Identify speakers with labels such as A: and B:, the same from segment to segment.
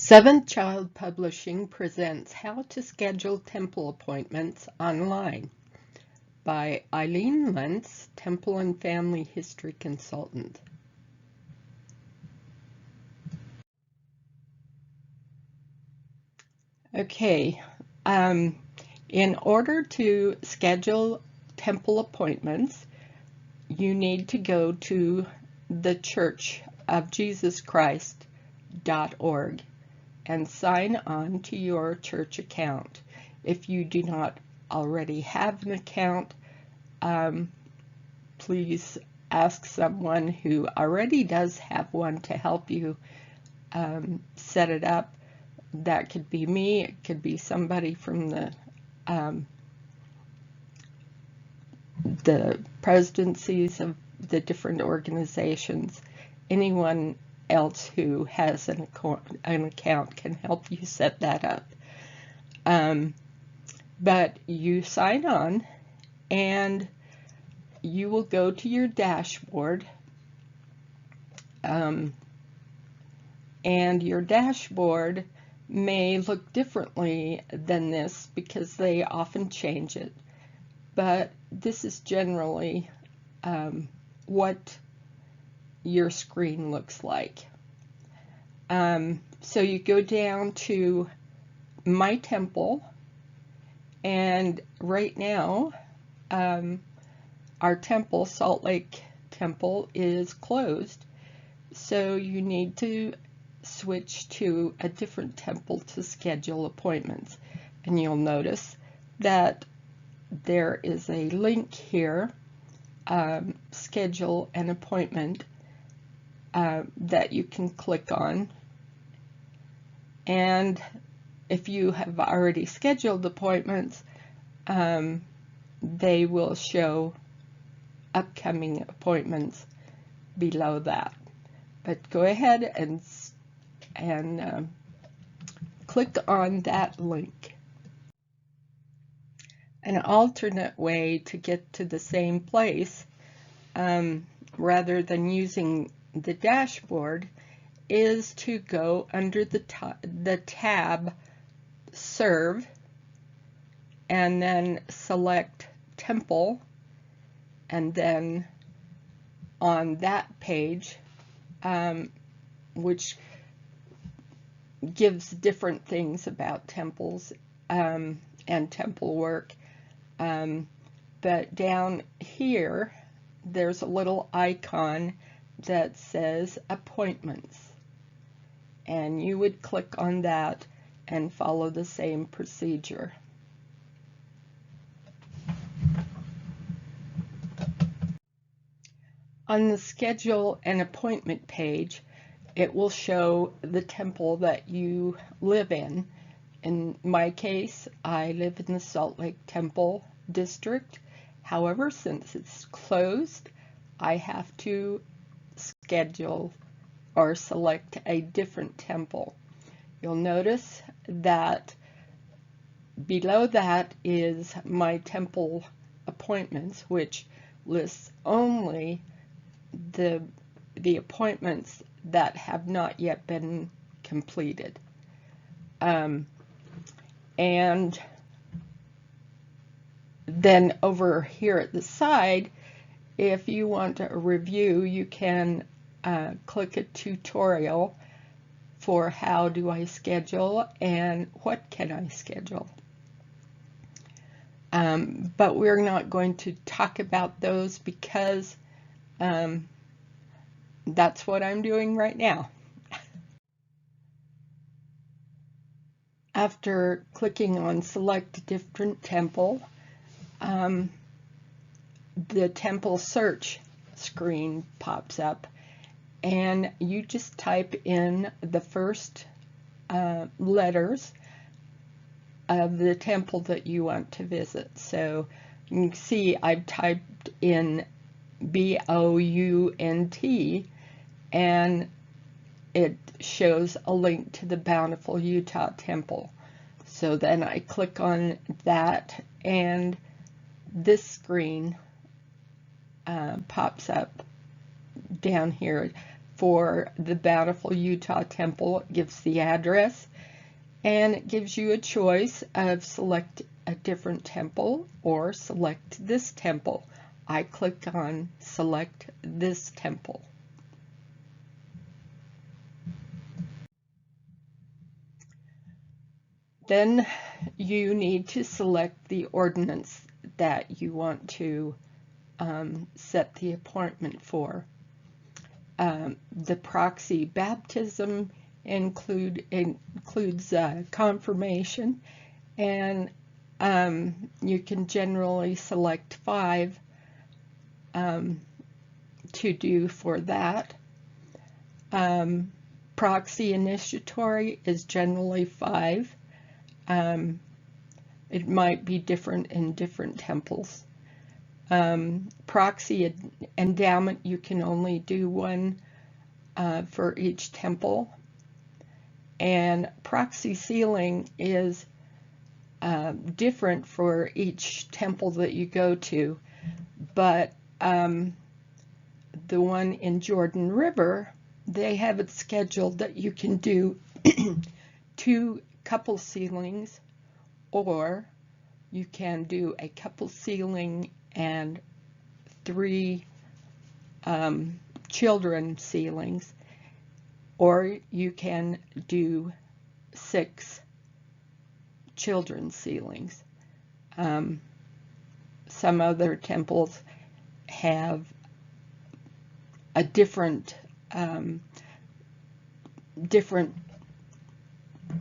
A: Seventh Child Publishing presents How to Schedule Temple Appointments Online by Eileen Lentz, Temple and Family History Consultant. Okay, in order to schedule temple appointments, you need to go to the Church of Jesus Christ.org and sign on to your church account. If you do not already have an account, please ask someone who already does have one to help you set it up. That could be me, it could be somebody from the presidencies of the different organizations. Anyone else who has an account can help you set that up. But you sign on and you will go to your dashboard, and your dashboard may look differently than this because they often change it, but this is generally what your screen looks like. So you go down to My Temple, and right now our temple, Salt Lake Temple, is closed, so you need to switch to a different temple to schedule appointments. And you'll notice that there is a link here, schedule an appointment, that you can click on. And if you have already scheduled appointments, they will show upcoming appointments below that. But go ahead and click on that link. An alternate way to get to the same place, rather than using the dashboard, is to go under the tab Serve and then select Temple, and then on that page, which gives different things about temples and temple work, but down here there's a little icon that says Appointments, and you would click on that and follow the same procedure. On the Schedule an Appointment page, it will show the temple that you live in. In my case, I live in the Salt Lake Temple District. However, since it's closed, I have to schedule or select a different temple. You'll notice that below that is My Temple Appointments, which lists only the appointments that have not yet been completed. And then over here at the side, if you want a review, you can click a tutorial for how do I schedule and what can I schedule. But we're not going to talk about those because that's what I'm doing right now. After clicking on Select a Different Temple, the temple search screen pops up, and you just type in the first letters of the temple that you want to visit. So you can see I've typed in BOUNT, and it shows a link to the Bountiful, Utah Temple. So then I click on that, and this screen pops up down here. For the Bountiful Utah Temple, it gives the address, and it gives you a choice of select a different temple or select this temple. I clicked on select this temple. Then you need to select the ordinance that you want to set the appointment for. The proxy baptism includes confirmation, and you can generally select 5 to do for that. Proxy initiatory is generally 5. It might be different in different temples. Proxy endowment, you can only do 1 for each temple. And proxy sealing is different for each temple that you go to, but the one in Jordan River, they have it scheduled that you can do 2 couple sealings, or you can do a couple sealing and 3 children sealings, or you can do 6 children sealings. Some other temples have a different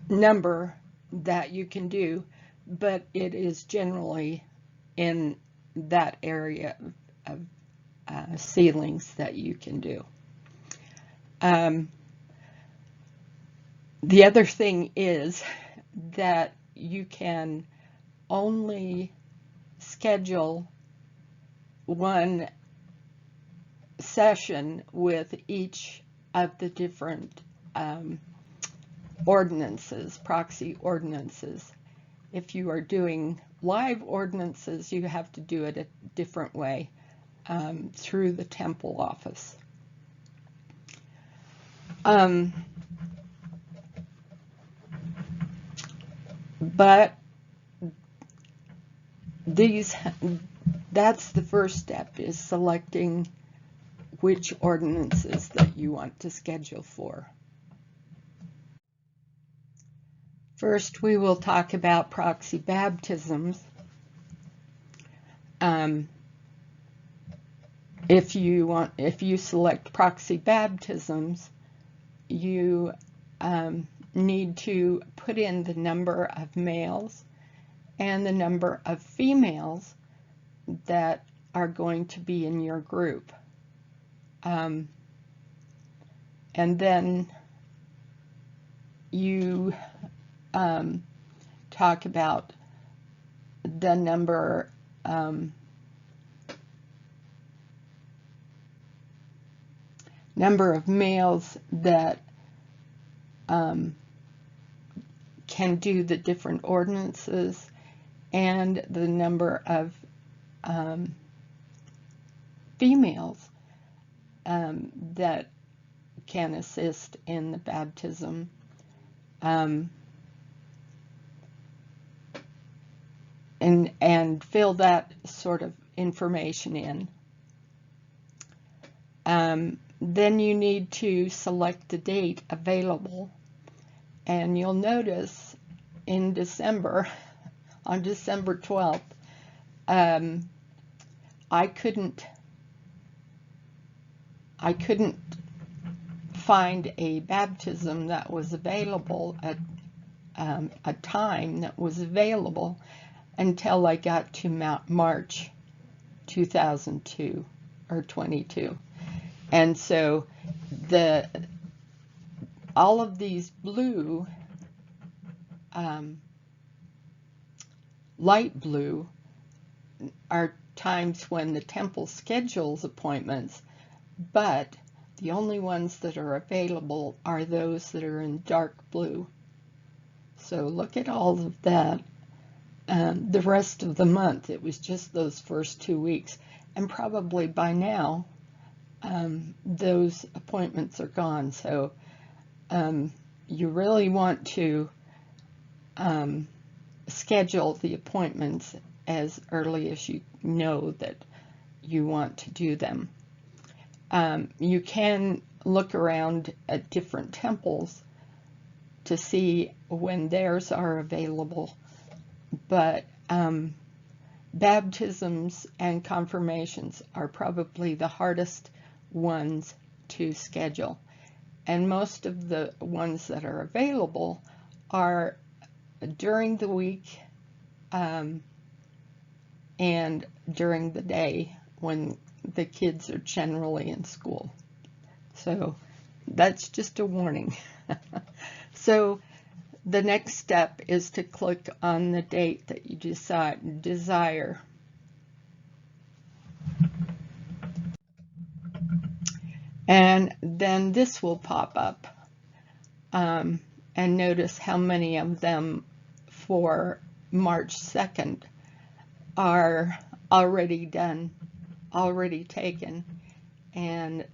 A: number that you can do, but it is generally in that area of sealings that you can do. The other thing is that you can only schedule 1 session with each of the different ordinances, proxy ordinances. If you are doing live ordinances, you have to do it a different way through the temple office. But that's the first step, is selecting which ordinances that you want to schedule for. First, we will talk about proxy baptisms. If you select proxy baptisms, you need to put in the number of males and the number of females that are going to be in your group. And then you talk about the number of males that can do the different ordinances, and the number of females that can assist in the baptism. And fill that sort of information in. Then you need to select the date available, and you'll notice in December, on December 12th, I couldn't find a baptism that was available at a time that was available until I got to March 2002 or 22. And so all of these blue, light blue, are times when the temple schedules appointments, but the only ones that are available are those that are in dark blue. So look at all of that. The rest of the month, it was just those first 2 weeks, and probably by now those appointments are gone. So you really want to schedule the appointments as early as you know that you want to do them. You can look around at different temples to see when theirs are available, but baptisms and confirmations are probably the hardest ones to schedule, and most of the ones that are available are during the week and during the day when the kids are generally in school. So that's just a warning. So the next step is to click on the date that you desire. And then this will pop up. And notice how many of them for March 2nd are already done, already taken, and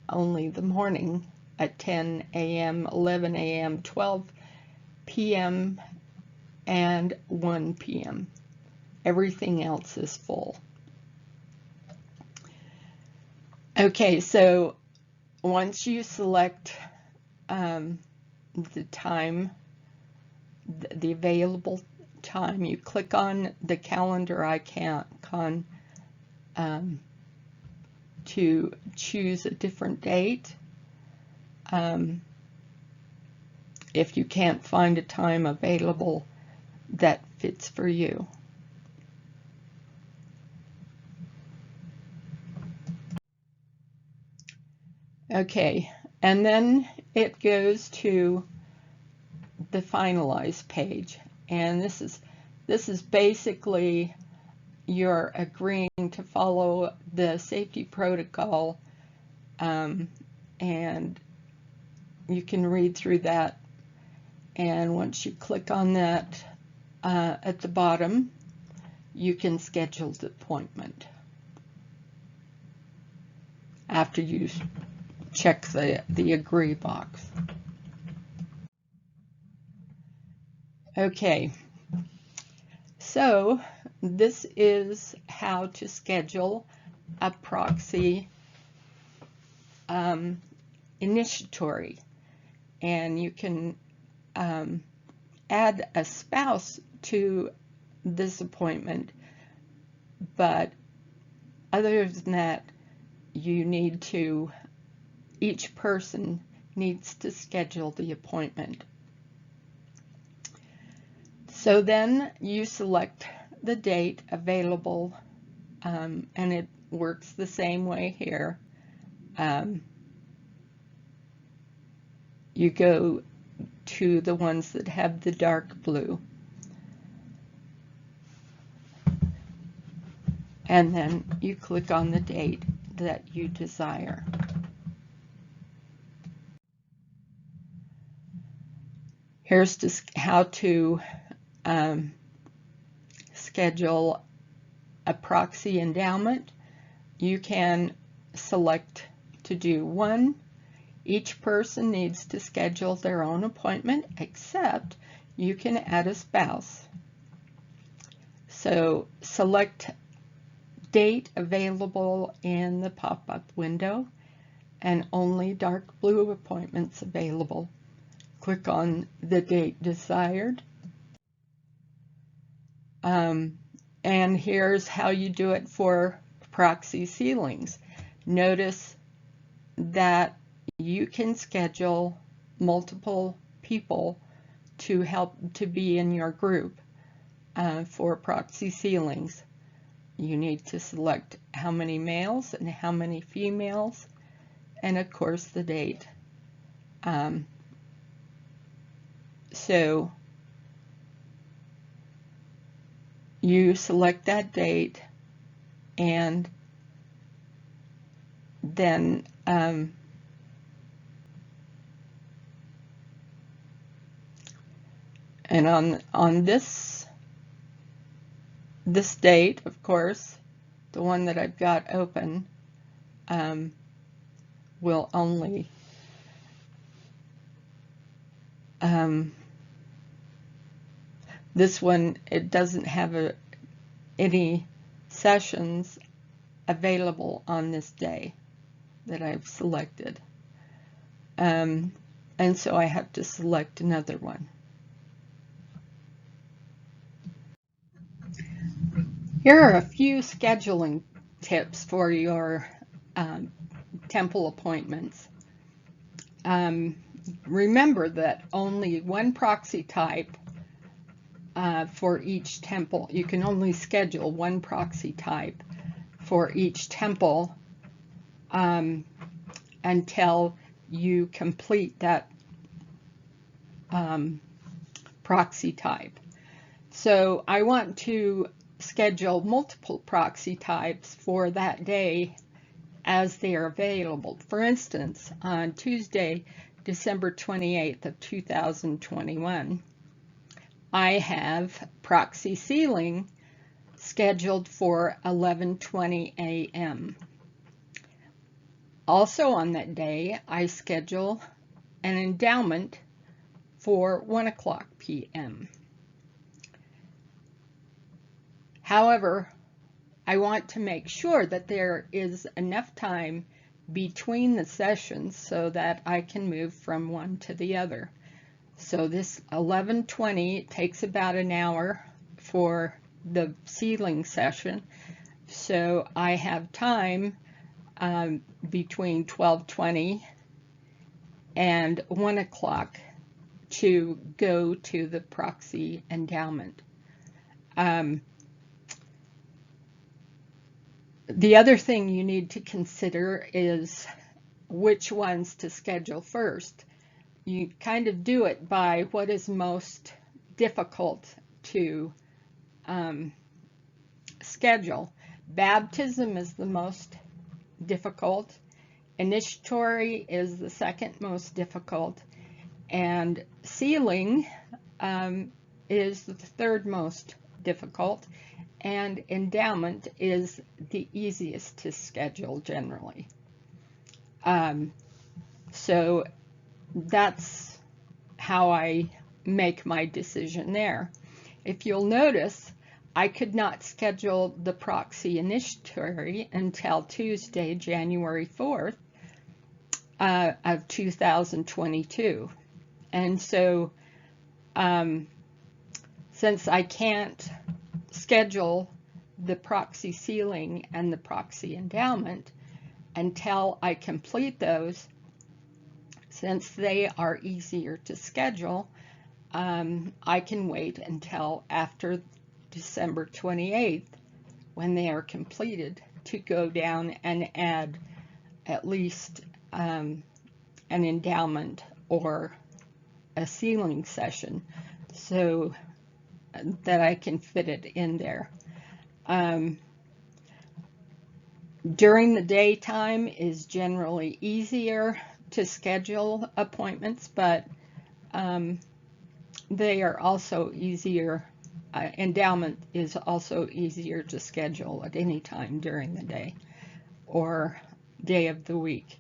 A: only the morning at 10 a.m., 11 a.m., 12 p.m., and 1 p.m. Everything else is full. Okay, so once you select the time, the available time, you click on the calendar icon to choose a different date. If you can't find a time available that fits for you. Okay, and then it goes to the finalize page, and this is basically you're agreeing to follow the safety protocol, and you can read through that, and once you click on that at the bottom, you can schedule the appointment after you check the agree box. Okay, so this is how to schedule a proxy initiatory, and you can add a spouse to this appointment, but other than that, each person needs to schedule the appointment. So then you select the date available, and it works the same way here. You go to the ones that have the dark blue, and then you click on the date that you desire. Here's how to schedule a proxy endowment. You can select to do one. Each person needs to schedule their own appointment, except you can add a spouse. So select date available in the pop-up window, and only dark blue appointments available. Click on the date desired. And here's how you do it for proxy sealings. Notice that you can schedule multiple people to help to be in your group for proxy sealings. You need to select how many males and how many females, and of course the date. So you select that date, and then and on this date, of course, the one that I've got open, will only this one, it doesn't have any sessions available on this day that I've selected. And so I have to select another one. Here are a few scheduling tips for your temple appointments. Remember that only one proxy type for each temple. You can only schedule one proxy type for each temple until you complete that proxy type. So I want to schedule multiple proxy types for that day as they are available. For instance, on Tuesday, December 28th of 2021, I have proxy sealing scheduled for 11:20 a.m. Also on that day, I schedule an endowment for 1:00 p.m. However, I want to make sure that there is enough time between the sessions so that I can move from one to the other. So this 11:20 takes about an hour for the sealing session. So I have time between 12:20 and 1:00 to go to the proxy endowment. The other thing you need to consider is which ones to schedule first. You kind of do it by what is most difficult to schedule. Baptism is the most difficult. Initiatory is the second most difficult. And sealing is the third most difficult. And endowment is the easiest to schedule generally. So that's how I make my decision there. If you'll notice, I could not schedule the proxy initiatory until Tuesday, January 4th of 2022. And so since I can't schedule the proxy sealing and the proxy endowment until I complete those, since they are easier to schedule, I can wait until after December 28th when they are completed to go down and add at least an endowment or a sealing session so that I can fit it in there. During the daytime is generally easier to schedule appointments, but they are also easier. Endowment is also easier to schedule at any time during the day or day of the week.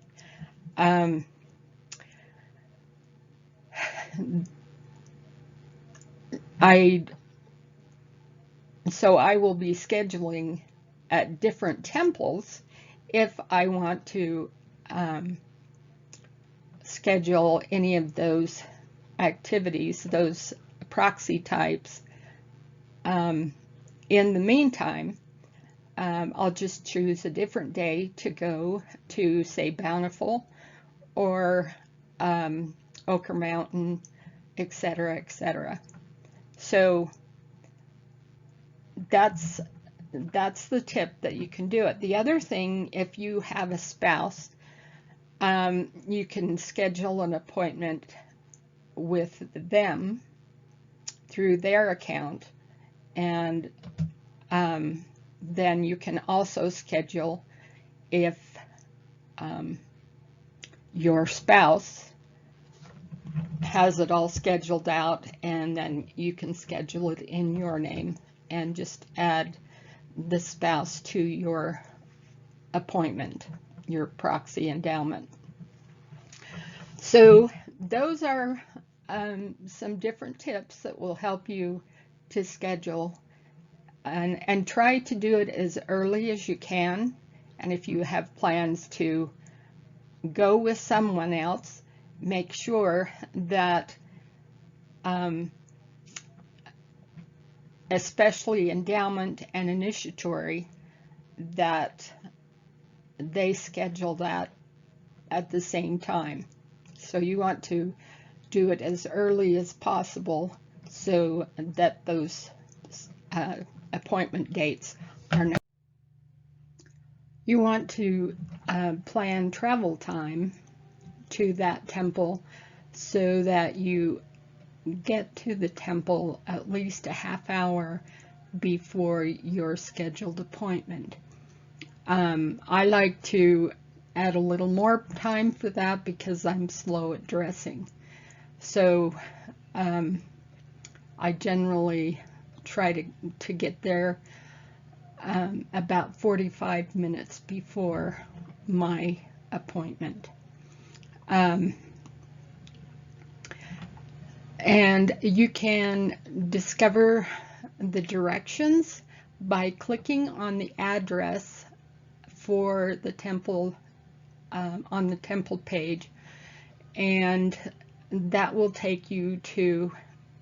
A: So I will be scheduling at different temples if I want to schedule any of those activities, those proxy types. In the meantime, I'll just choose a different day to go to, say, Bountiful or Ochre Mountain, etc., etc. So that's the tip that you can do it. The other thing, if you have a spouse, you can schedule an appointment with them through their account, and then you can also schedule if your spouse has it all scheduled out, and then you can schedule it in your name and just add the spouse to your appointment, your proxy endowment. So those are some different tips that will help you to schedule, and try to do it as early as you can. And if you have plans to go with someone else, make sure that especially endowment and initiatory, that they schedule that at the same time. So you want to do it as early as possible so that those appointment dates are known. You want to plan travel time to that temple so that you get to the temple at least a half hour before your scheduled appointment. I like to add a little more time for that because I'm slow at dressing. So I generally try to get there about 45 minutes before my appointment. And you can discover the directions by clicking on the address for the temple on the temple page, and that will take you to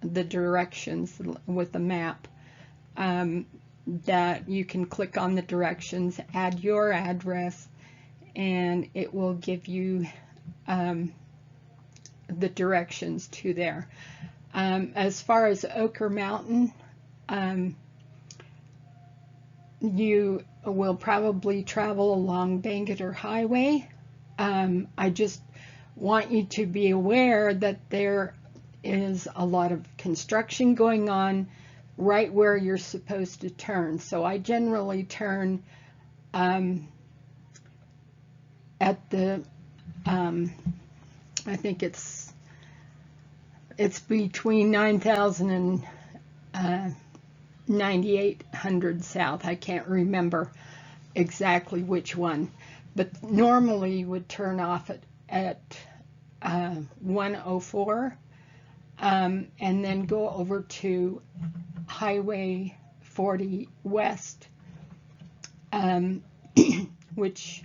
A: the directions with the map. That you can click on the directions, add your address, and it will give you the directions to there. As far as Ochre Mountain, you will probably travel along Bangerter Highway. I just want you to be aware that there is a lot of construction going on right where you're supposed to turn. So I generally turn at the I think it's between 9,000 and 9,800 south. I can't remember exactly which one, but normally you would turn off at 104 and then go over to Highway 40 West, which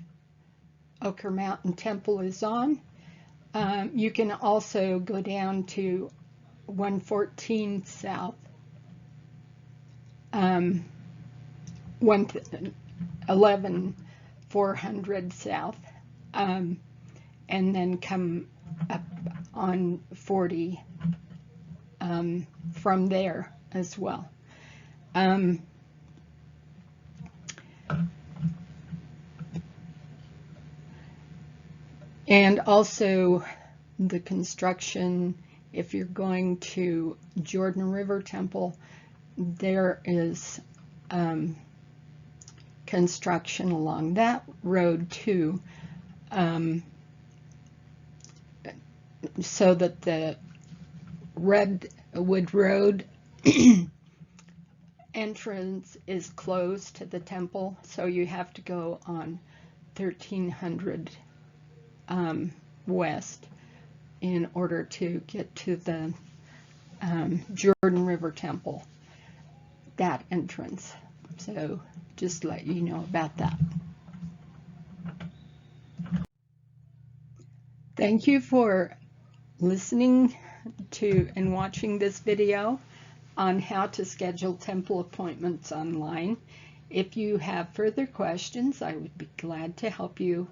A: Ochre Mountain Temple is on. You can also go down to 114 South, 11,400 South, and then come up on 40 from there as well. And also the construction, if you're going to Jordan River Temple, there is construction along that road too, so that the Redwood Road entrance is closed to the temple, so you have to go on 1300 west in order to get to the Jordan River Temple, that entrance. So just let you know about that. Thank you for listening to and watching this video on how to schedule temple appointments online. If you have further questions, I would be glad to help you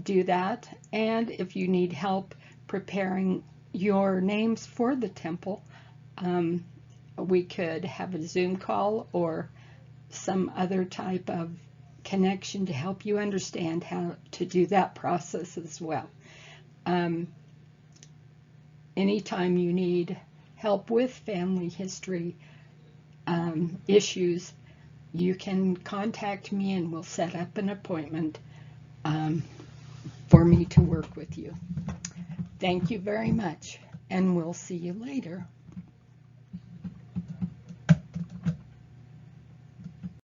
A: do that. And if you need help preparing your names for the temple, we could have a Zoom call or some other type of connection to help you understand how to do that process as well. Anytime you need help with family history issues, you can contact me and we'll set up an appointment for me to work with you. Thank you very much, and we'll see you later.